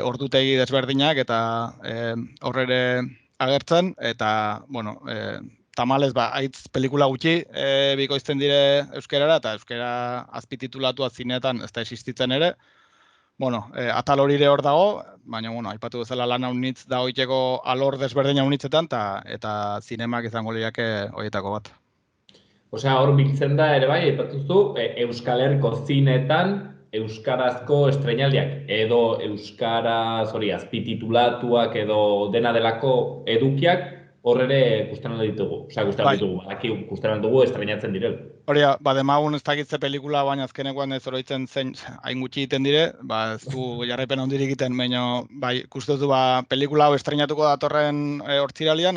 ordutegi desberdinak, eta hor ere agertzen, eta, bueno, tamalez, haitz pelikula gutxi bikoizten dire euskerara, eta euskera azpititulatua zinetan ez da existitzen ere. Bueno, atal horire hor dago, baina, bueno, aipatu bezala lan haunitz da hoiteko alor desberdina haunitzetan, eta zinemak izango liake horietako bat. Osea, hor biltzen da ere bai, aipatuzu, Euskal Herriko zinetan euskarazko estreinaldiak, edo euskaraz azpititulatuak edo dena delako edukiak, hor ere ikusten ditugu. Osea, ikusten ditugu estreinatzen direl. Hori, demagun ez dakitze pelikula, baina azkenekoan ez oroitzen zen hain gutxi egiten dire, ez du jarraipen handirik egiten, baina ikusten du pelikula hau estreinatuko datorren hortziralian,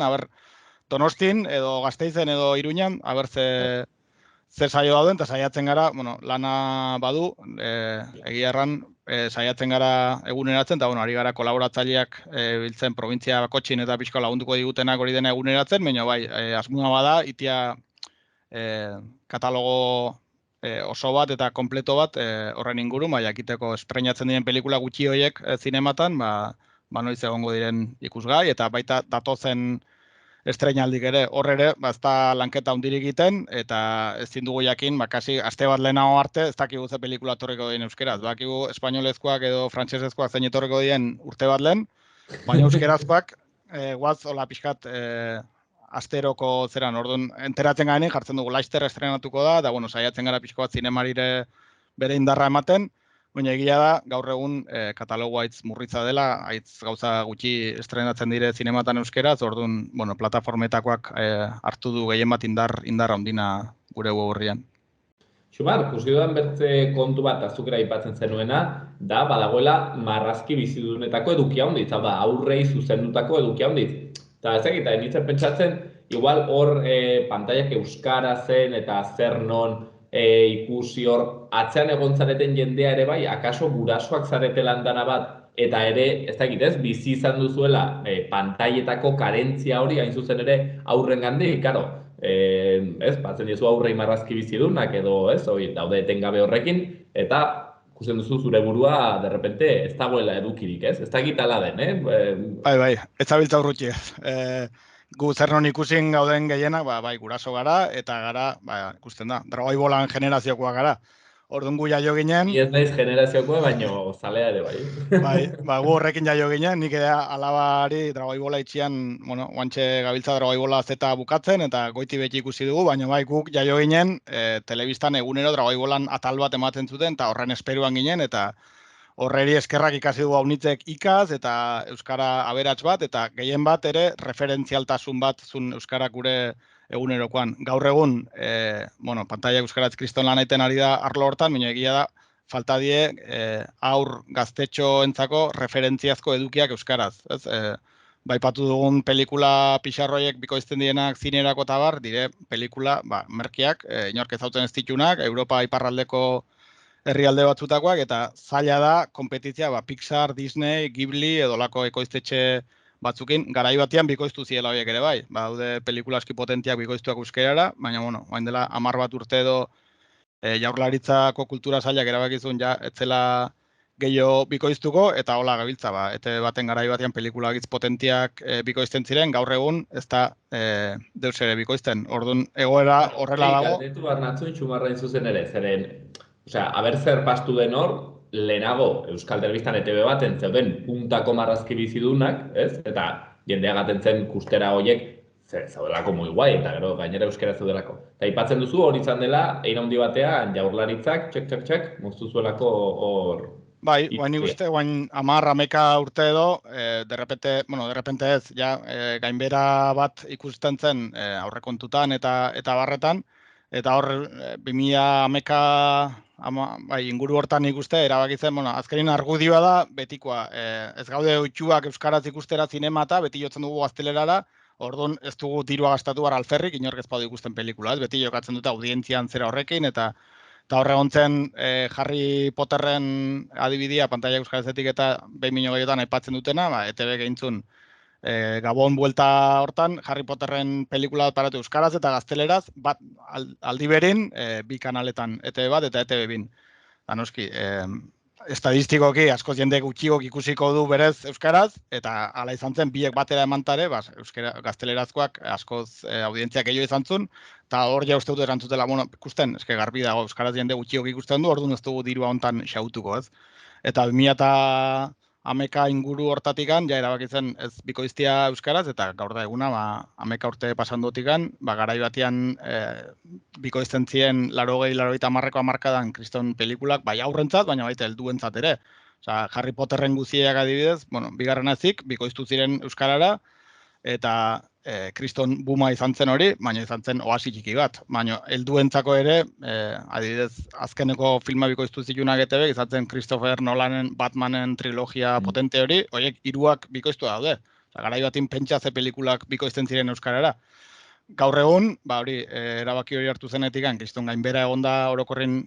Donostin edo Gasteizen edo Iruñan, zer saio dauden, eta saiatzen gara, bueno, lana badu, egia erran, saiatzen gara eguneratzen, eta, bueno, ari gara kolaboratzaileak biltzen provintzia bakotxin eta pixko lagunduko digutenak hori dena eguneratzen, baina asmoa bada, itia katalogo oso bat eta kompleto bat horren inguru, jakiteko estreinatzen diren pelikula gutxi horiek zinematan, noiz egongo diren ikusgai, eta baita datozen estreinaldik ere, hor ere, ez da lanketa hundirik egiten, eta ezin dugu jakin, kasi aste bat lehenago arte, ez dakigu ze pelikula etorriko dien euskeraz. Dakigu espainolezkoak edo frantsesezkoak zein etorriko dien urte bat lehen, baina euskerazkoak, guaz, hola pixkat, asteroko zeran, orduan, enteratzen garen jartzen dugu, Laster estrenatuko da, eta, bueno, saiatzen gara pixko bat zinemarire bere indarra ematen, baina egia da, gaur egun katalogo haitz murritza dela, haitz gauza gutxi estrenatzen dire zinematan euskeraz, orduan, bueno, plataformetakoak hartu du gehien bat indar handina gure web-orrian. Xumar, ikusi dudan bertze kontu bat azukera aipatzen zenuena, da badagoela marrazki bizidunetako edukia handitz, hau da, aurrei zuzendutako edukia handitz. Eta ez egita, nintzen pentsatzen, igual hor pantaiak euskara zen eta zer non ikusi hor atzean egon zareten jendea ere bai, akaso gurasoak zarete landana bat, eta ere, ez dakit ez, bizi izan duzuela pantaietako karentzia hori hain zuzen ere aurren gandik, karo, ez, batzen diezu aurrei marrazki bizidunak edo, ez, hori daude etengabe horrekin, eta ikusten duzu zure burua, derrepente, ez dagoela edukirik, ez dakit ala den, Bai, ez zabiltza urrutxe. Gu zer non ikusin gauden gehienak, guraso gara, eta gara, ikusten da, Dragoi Bolan generaziokoa gara. Orduan gu jaio ginen... Ni ez naiz generaziokoa, baino zalea ere bai. Gu horrekin jaio ginen, nik ere alabari Dragoi Bola itxian, bueno, guantxe gabiltza Dragoi Bola zeta bukatzen, eta goiti beti ikusi dugu, baina guk jaio ginen, telebistan egunero Dragoi Bolan atal bat ematen zuten, eta horren esperuan ginen, eta horreri eskerrak ikasi dugu haunitzek ikaz, eta euskara aberats bat, eta gehien bat ere referentzialtasun bat zun euskara gure egunerokoan. Gaur egun, pantaia euskaratz kriston lan egiten ari da arlo hortan, baina egia da, falta die aur gaztetxoentzako referentziazko edukiak euskaraz. Baipatu dugun pelikula pixarroiek bikoizten dienak zinerako eta bar, dire pelikula merkiak, inork ezauten ez ditunak, Europa iparraldeko herrialde batzutakoak, eta zaila da kompetizia Pixar, Disney, Ghibli edo lako ekoiztetxe batzukin, garai batean bikoiztu ziela horiek ere bai. Daude pelikula aski potentiak bikoiztuak euskerara, baina, hain dela 10 bat urte edo Jaurlaritzako kultura sailak erabakizun etzela gehiago bikoiztuko, eta hola gabiltza, ete baten garai batean pelikula gitz potentiak bikoizten ziren, gaur egun ez da deus ere bikoizten. Orduan, egoera horrela dago. Galdetu bat natzun Xumarrain zuzen ere, zeren, aber zer pastu den hor, lehenago Euskal Telebistan ETB baten zeuden puntako marrazki bizidunak, ez? Eta jendea gaten zen kustera horiek zaudelako muy guai, eta gero gainera euskera zaudelako. Eta aipatzen duzu hori izan dela, ein handi batean Jaurlaritzak, txek, moztu zuelako hor... Bai, nik uste, 10-11 urte edo, derrepente ez, ja, gainbera bat ikusten zen aurrekontutan eta barretan, eta hor 2011 inguru hortan ikuste, erabakitzen, azkenin argudioa da betikoa. Ez gaude oitxuak euskaraz ikustera zinemata, beti jotzen dugu gaztelerara, orduan ez dugu dirua gastatu bara alferrik, inork ez badu ikusten pelikula, ez? Beti jokatzen dute audientzian zera horrekin, eta horre gontzen Harry Potterren adibidea pantaila euskarazetik eta 2008an aipatzen dutena, ETB geintzun Gabon buelta hortan, Harry Potterren pelikula bat paratu euskaraz eta gazteleraz, bat aldi berin, bi kanaletan, ETB bat eta ETB bin. Noski, estadistikoki askoz jende gutxigok ikusiko du berez euskaraz, eta hala izan zen, biek batera emantare, gaztelerazkoak askoz audientziak gehiago izan zuen, eta hor ja uste dut erantzutela, ikusten, garbi dago, euskaraz jende gutxigok ikusten du, orduan ez dugu dirua hontan xautuko, ez? Eta 2011 inguru hortatikan, ja erabakitzen ez bikoiztia euskaraz, eta gaur da eguna, 11 urte pasandotikan, garai batian bikoizten ziren 80-90ko hamarkadan kriston pelikulak, bai aurrentzat, baina baita helduentzat ere. Osa, Harry Potterren guziak adibidez, bigarren ezik, bikoiztu ziren euskarara, eta kriston buma izan zen hori, baina izan zen oasi txiki bat. Baina helduentzako ere, adibidez, azkeneko filma bikoiztu zitunak ETB, izan zen Christopher Nolanen Batmanen trilogia potente hori, horiek 3 bikoiztu daude. Garai batin pentsa ze pelikulak bikoizten ziren euskarara. Gaur egun, hori, erabaki hori hartu zenetik, kriston gainbera egonda orokorrin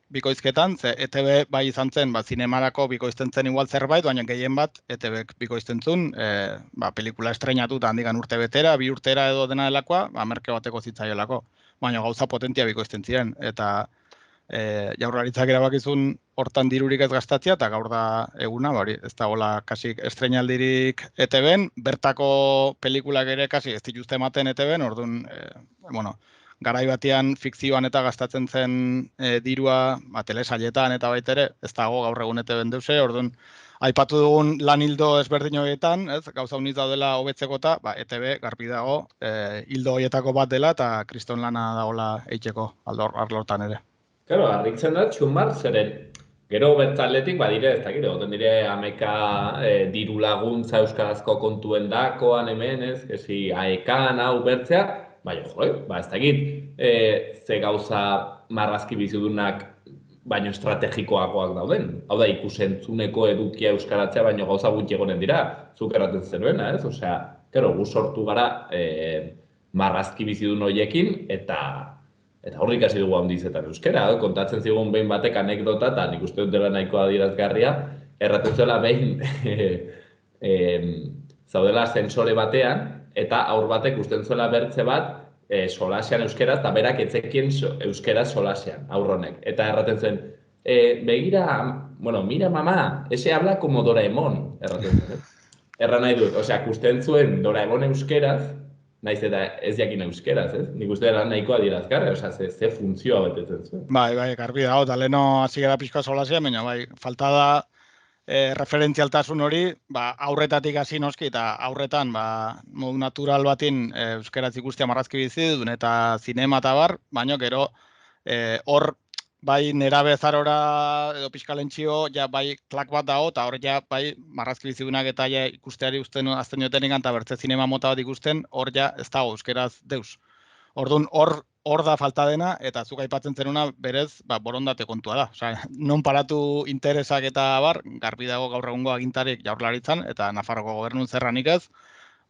bikoizketan, ze ETB bai izan zen, zinemarako bikoizten zen igual zerbait, baina gehien bat ETBek bikoizten zuen, pelikula estreinatu eta handikan urte betera, 2 urtera edo dena delakoa, merke bateko zitzaiolako. Baina gauza potentia bikoizten ziren, eta Jaurlaritzak erabakizun hortan dirurik ez gastatzea, eta gaur da eguna, ez da gola kasik estreinaldirik ETBen, bertako pelikulak ere kasi ez dituzte ematen ETBen, orduan, garai batean fikzioan eta gastatzen zen dirua telesailetan eta baitere, ez dago gaur egun ETBen deuse, orduan, aipatu dugun lan hildo ezberdin horietan, gauza uniz daudela hobetzeko eta ETB garbi dago hildo horietako bat dela eta kriston lana dagoela eitxeko arlortan ere. Claro, harritzen da, txumar, zeren gero bertzaletik, badire, ez dakit, egoten dire 11 diru laguntza euskarazko kontuen dakoan hemen, ez, ezi aekan, hau bertzea, ez dakit, ze gauza marrazki bizidunak baino estrategikoagoak dauden. Hau da, ikusentzuneko edukia euskaratzea, baino gauza gutxi egonen dira, zuk erraten zenuena, ez? Osea, gu sortu gara marrazki bizidun horiekin, eta horrik hasi dugu handizetan euskera, kontatzen zigun behin batek anekdota, eta nik uste dut dela nahikoa adierazgarria, erraten zuela behin zaudela sensore batean, eta aur batek usten zuela bertze bat solasean euskera, eta berak etzekien euskera solasean, aurronek. Eta erraten zuen, mira mama, ese habla como Doraemon, erraten zuen. Erra nahi dut, osea, usten zuen Doraemon euskeraz, naiz eta ez jakin euskeraz, ez? Nik uste dela nahikoa adierazgarria, osea, ze funtzioa betetzen zuen. Bai, garbi dago, eta leheno hasi gara pixkoa solasean, baina falta da referentzialtasun hori, aurretatik hasi noski, eta aurretan, modu natural batin euskeraz ikustea marrazki bizidun, eta zinema eta bar, baina gero hor bai nerabe zarora edo pixkalentxio, ja bai klak bat dago, eta hor ja bai marrazki bizidunak eta ja ikusteari azten jotenik eta bertze zinema mota bat ikusten, hor ja ez dago euskeraz deus. Orduan hor da falta dena, eta zuk aipatzen zenuna berez borondate kontua da. Osea, non paratu interesak eta bar, garbi dago gaur egungo agintarik Jaurlaritzan, eta Nafarroko gobernun zerranik ez,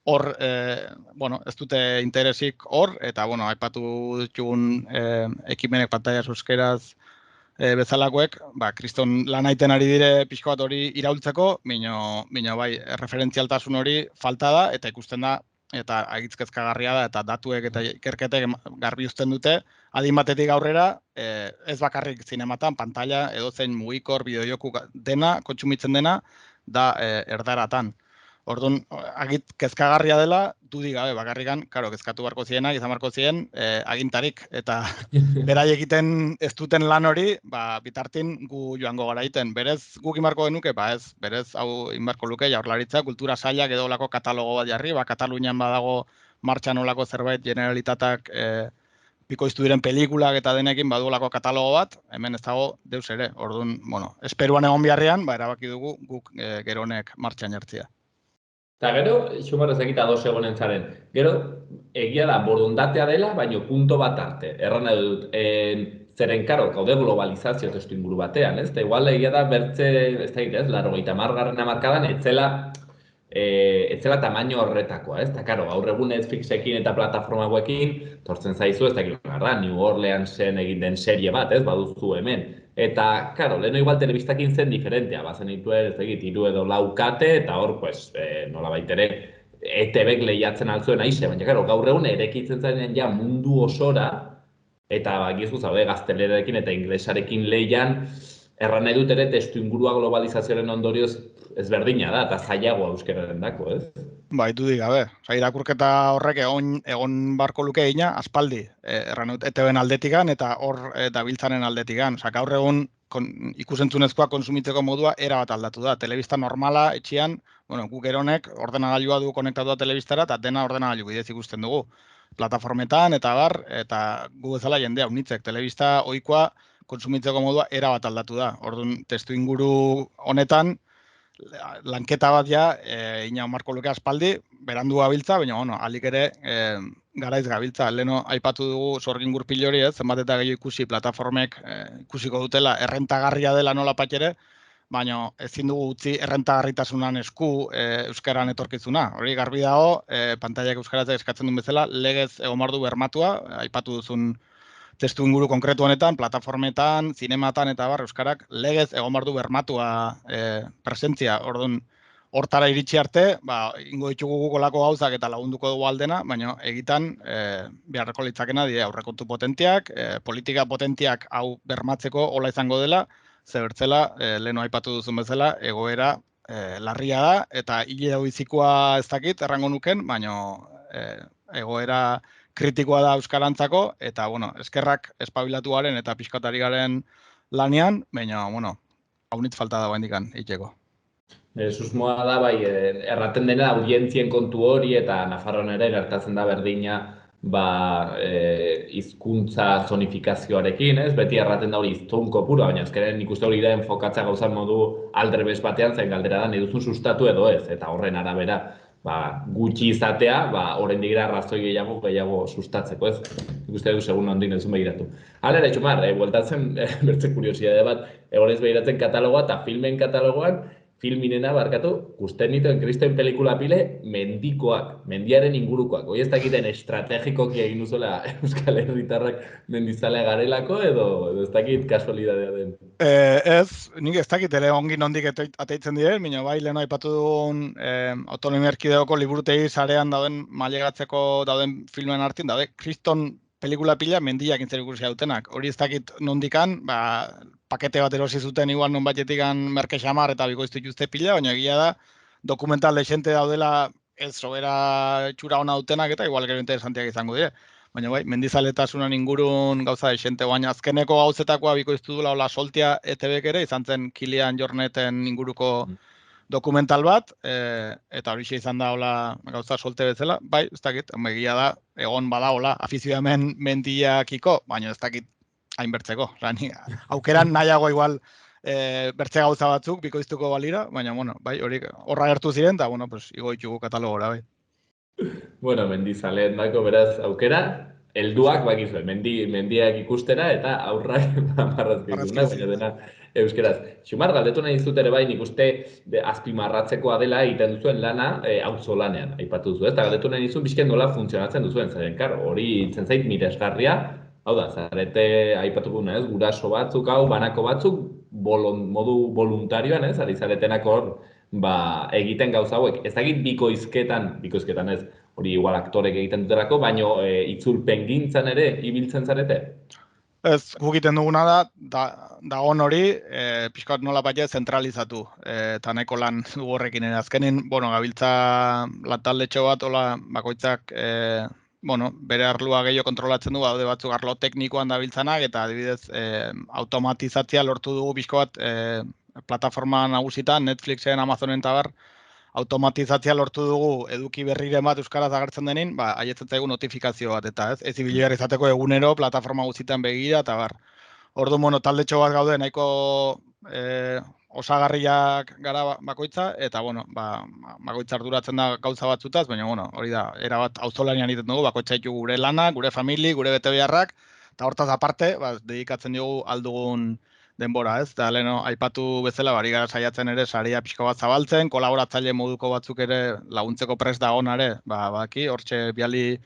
hor, ez dute interesik hor, eta, aipatu ditugun ekimenek pantaila euskeraz bezalakoek, kriston lan aiten ari dire pixko bat hori iraultzeko, baina bai, referentzialtasun hori falta da, eta ikusten da, eta agitzkezkagarria da, eta datuek eta ikerketek garbi uzten dute, adin batetik aurrera, ez bakarrik zinematan, pantaila, edozein mugikor, bideojoku dena, kontsumitzen dena, da erdaratan. Orduan, agit kezkagarria dela, dudik gabe, bakarrikan, karo, kezkatu barko zienak, izan barko zien, agintarik, eta berai egiten ez duten lan hori, bitartin gu joango gara egiten. Berez, guk inbarko genuke, ez, berez, hau inbarko luke, Jaurlaritza, kultura sailak edo olako katalogo bat jarri, Katalunian badago martxan olako zerbait generalitatak bikoiztu diren pelikulak eta denekin badulako katalogo bat, hemen ez dago deus ere. Orduan, esperuan egon biharrean, erabaki dugu guk gero honek martxan jartzea. Eta gero, xumar ezakita ados egonen zaren. Gero, egia da, borundatea dela, baino punto bat arte. Erran nahi dut, zeren karo, gaude globalizazio testu inguru batean, ez? Eta igual egia da bertze, ez da egite, ez? 80. hamarkadan, etzela tamaino horretakoa, ez? Eta karo, gaur egun Netflixekin eta plataforma hauekin, tortzen zaizu, ez da, New Orleansen egin den serie bat, ez? Baduzu hemen. Eta, karo, leheno igual telebistakin zen diferentea, bazen dituen, ez egit, 3 edo 4 kate, eta hor, pues, nola baitere, ETB-ek lehiatzen altzuen aize, baina, karo, gaur egun erekitzen zaren ja mundu osora, eta bakizu zaude gaztelerarekin eta inglesarekin lehian, erran nahi dut ere testu ingurua globalizazioaren ondorioz ezberdina da, eta zailagoa euskararen dako, ez? Dudik gabe. Irakurketa horrek egon barko luke egina, aspaldi, erran dut, ETB-en aldetikan eta hor dabiltzanen aldetikan. Gaur egun ikusentzunezkoa konsumitzeko modua erabat aldatu da. Telebista normala, etxian, guk eronek ordenagailua du konektatua telebistara eta dena ordenagailu bidez ikusten dugu. Plataformetan eta gu bezala jendea unitzek. Telebista ohikoa konsumitzeko modua erabat aldatu da. Orduan, testu inguru honetan, lanketa bat ina marko luke aspaldi, berandu gabiltza, baina, alik ere garaiz gabiltza. Leno, aipatu dugu sorgin gurpil hori, zenbat eta gehiago ikusi plataformek ikusiko dutela errentagarria dela nola patxere, baina ezin dugu utzi errentagarritasunan esku euskaran etorkizuna. Hori garbi dago, pantaiak euskaratzea eskatzen duen bezala, legez egomardu bermatua, aipatu duzun testu inguru konkretu honetan, plataformetan, zinematan eta euskarak legez egomardu bermatua presentzia. Orduan, hortara iritsi arte, ingo ditugu gugolako gauzak eta lagunduko dugu aldena, baina egitan beharreko litzakena dire aurrekontu potentiak, politika potentiak hau bermatzeko hola izango dela, zebertzela, leheno aipatu duzun bezala, egoera larria da, eta hile izikoa ez dakit, errango nuken, baina egoera kritikoa da euskarantzako, eta, eskerrak espabilatu garen eta pixkatari garen lanean, baina, haunitz falta da baindikan egiteko. Susmoa da, erraten dena audientzien kontu hori, eta Nafarroan ere gertatzen da berdina, hizkuntza zonifikazioarekin, ez? Beti erraten da hori hiztun kopura, baina ezkeren ikuste hori da enfokatza gauzan modu aldrebes batean, zain galdera da, nahi duzun sustatu edo ez, eta horren arabera, gutxi izatea, oraindik ere arrazoi gehiago sustatzeko, ez? Ikuste du segun ondin ezun begiratu. Hala ere, Txumar, bueltatzen bertze kuriosidade bat, egonez begiratzen katalogoa eta filmen katalogoan, filminena barkatu, gusten nituen kristen pelikula pile mendikoak, mendiaren ingurukoak. Hoi ez dakiten estrategikoki egin duzuela Euskal Herritarrak mendizalea garelako edo ez dakit kasualidadea den? Ez, nik ez dakit ere ongin ondik ateitzen diren, baina bai leheno aipatu dugun autonomia erkideoko liburutegi sarean dauden mailegatzeko dauden filmen artin, daude kriston pelikula pila mendiak intzer ikusia dutenak. Hori ez dakit nondikan, pakete bat erosi zuten igual non batetikan merke xamar eta bikoiztu dituzte pila, baina egia da dokumental lexente daudela ez sobera txura ona dutenak eta igual gero interesantiak izango dire. Baina bai, mendizaletasunan ingurun gauza lexente, baina azkeneko gauzetakoa bikoiztu dula hola soltia ETB-ek ere, izan zen Kilian Jorneten inguruko dokumental bat, eta hori izan da hola gauza solte bezala, bai, ez dakit, egia da, egon bada hola, afizioa hemen mendiakiko, baina ez dakit hainbertzeko. Aukeran nahiago igual bertze gauza batzuk bikoiztuko balira, baina, bai, hori horra gertu ziren, eta, igo ditugu katalogora, bai. Mendizaleen dako, beraz, aukera, helduak bakizue, mendiak ikustera eta aurrak marrazkizuna, baina dena euskeraz. Xumar, galdetu nahi dizut ere bai, nik uste azpimarratzekoa dela egiten duzuen lana auzolanean, aipatu duzu, eta galdetu nahi dizun bizken nola funtzionatzen duzuen, zaren, karo, hori itzen zait miresgarria, hau da, zarete aipatuko ez, guraso batzuk, banako batzuk, modu voluntarioan, ez, ari zaretenak hor, egiten gauza hauek. Ez dakit bikoizketan ez, hori igual aktorek egiten dutelako, baino itzulpen gintzan ere ibiltzen zarete? Ez, guk egiten duguna da on hori, pixkat nola baina zentralizatu, eta nahiko lan dugu horrekin ere. Azkenin, gabiltza taldetxo bat, hola, bakoitzak, bere arlua gehiago kontrolatzen du, daude batzuk arlo teknikoan dabiltzanak, eta adibidez, automatizatzea lortu dugu pixko bat, plataforma nagusitan, Netflixen, Amazonen eta bar, automatizatzea lortu dugu eduki berriren bat euskaraz agertzen denin, haietzen zaigu notifikazio bat, eta ez ibili behar izateko egunero plataforma guztietan begira, eta bar. Ordu taldetxo bat gaude nahiko osagarriak gara bakoitza, eta bakoitza arduratzen da gauza batzutaz, baina hori da, erabat auzolanian egiten dugu, bakoitza ditu gure lana, gure famili, gure betebeharrak, eta hortaz aparte, dedikatzen diogu aldugun denbora, ez? Eta leheno, aipatu bezala, bari gara saiatzen ere, saria pixko bat zabaltzen, kolaboratzaile moduko batzuk ere laguntzeko prest da onare, baki, hortxe biali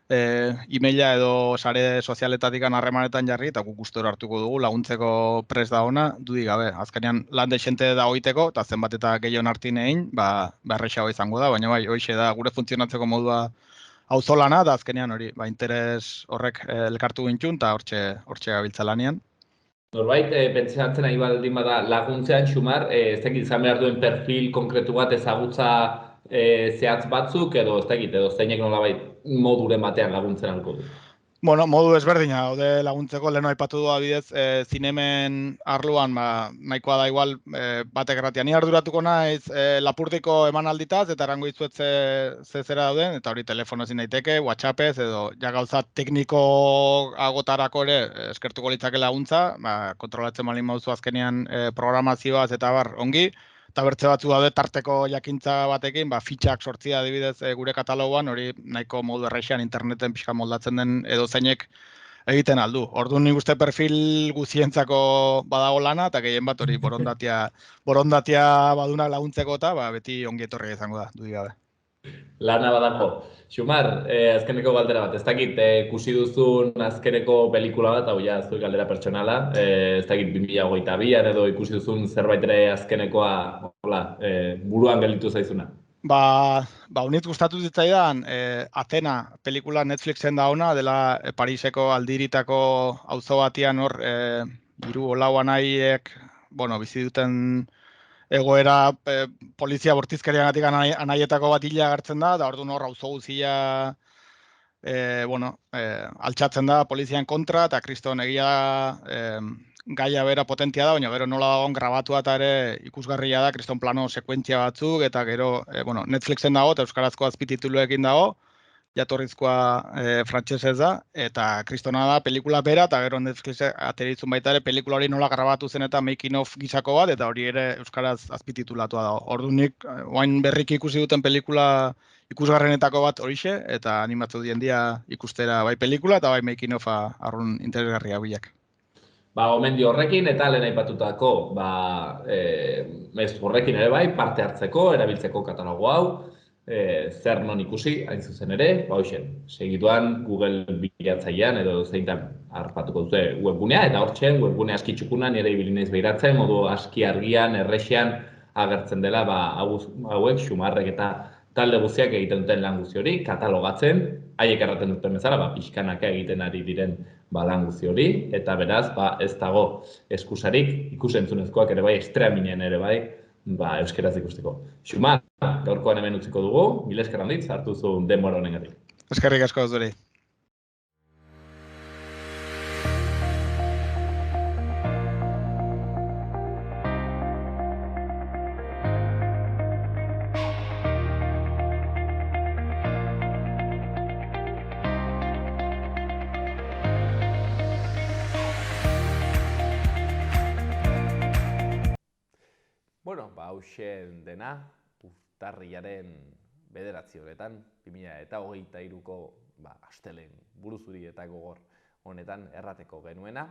e-maila edo sare sozialetatik harremanetan jarri, eta guk gustora hartuko dugu laguntzeko prest da ona, dudik gabe. Azkenean, lan dexente da hoiteko, eta zenbat eta gehiagon hartin egin, errexago izango da, baina hoxe da gure funtzionatzeko modua auzolana, da azkenean hori, interes horrek elkartu gintxun, eta hortxe gabiltza lanean. Norbait, pentsatzen nahi baldin bada laguntzean, Xumar, ez dakit izan behar duen perfil konkretu bat ezagutza zehatz batzuk, edo ez dakit, edo zeinek nolabait moduren batean laguntzen alko du. Modu ezberdina, daude laguntzeko, leheno aipatu du adibidez, zinemen arloan, nahikoa da igual, batek erratian. Ni arduratuko naiz Lapurdiko emanalditaz, eta erango izuet zera dauden, eta hori telefono ezin daiteke, WhatsAppez, edo ja gauza tekniko agotarako ere eskertuko litzake laguntza, kontrolatzen malin mauzu azkenean programazioaz eta bar ongi, eta bertze batzu daude tarteko jakintza batekin, fitxak sortzia adibidez gure katalogoan, hori nahiko modu errexean interneten pixka moldatzen den edo zeinek egiten aldu. Orduan nik uste perfil guzientzako badago lana, eta gehien bat hori borondatia baduna laguntzeko eta beti ongi etorri izango da, dudik gabe. Lana badako. Xumar, azkeneko galdera bat, ez dakit, ikusi duzun azkeneko pelikula bat, hau ja, zuen galdera pertsonala, ez dakit 2022an edo ikusi duzun zerbait ere azkenekoa buruan gelditu zaizuna. Unit gustatu zitzaidan, Athena pelikula Netflixen da ona, dela Pariseko aldiritako auzo batian hor, hiru olau anaiek, bizi duten egoera polizia bortizkeriagatik anaietako bat hila agertzen da, da orduan hor auzo guzia altxatzen da polizian kontra, eta kriston egia gaia bera potentia da, baina gero nola dagoen grabatua eta ere ikusgarria da, kriston plano sekuentzia batzuk, eta gero Netflixen dago, eta euskarazko azpitituluekin dago, jatorrizkoa frantsesez da, eta kristona da pelikula bera, eta gero Netflix ateritzun baita ere pelikula hori nola grabatu zen eta making of gisako bat, eta hori ere euskaraz azpititulatua dago. Ordunik, oain berriki ikusi duten pelikula ikusgarrenetako bat horixe, eta animatu diendia ikustera bai pelikula eta bai making of arrun interesgarria bilak. Gomendio horrekin eta lehen aipatutako, horrekin ere bai, parte hartzeko, erabiltzeko katalogo hau, zer non ikusi, hain zuzen ere, segituan Google bilatzailean edo zeintan harpatuko dute webgunea, eta hortxen webgune aski txukuna nire ibili naiz behiratzen, modu aski argian, errexean agertzen dela hauek, Xumarrek eta talde guztiak egiten duten lan guzti hori, katalogatzen, haiek erraten duten bezala, pixkanaka egiten ari diren lan guzti hori, eta beraz, ez dago eskusarik, ikusentzunezkoak ere bai, streamingen ere bai, euskeraz ikusteko. Xumar, gaurkoan hemen utziko dugu, mila esker handitz, hartu zu denbora honengatik. Eskerrik asko zuri. Hauxen dena, urtarrilaren 9 honetan, 2023ko astelen buruzuri eta gogor honetan errateko genuena,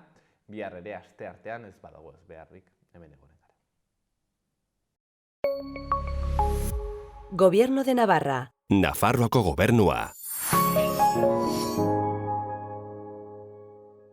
bihar ere aste artean ez badago ez beharrik hemen egonen gara. Gobierno de Navarra. Nafarroako gobernua.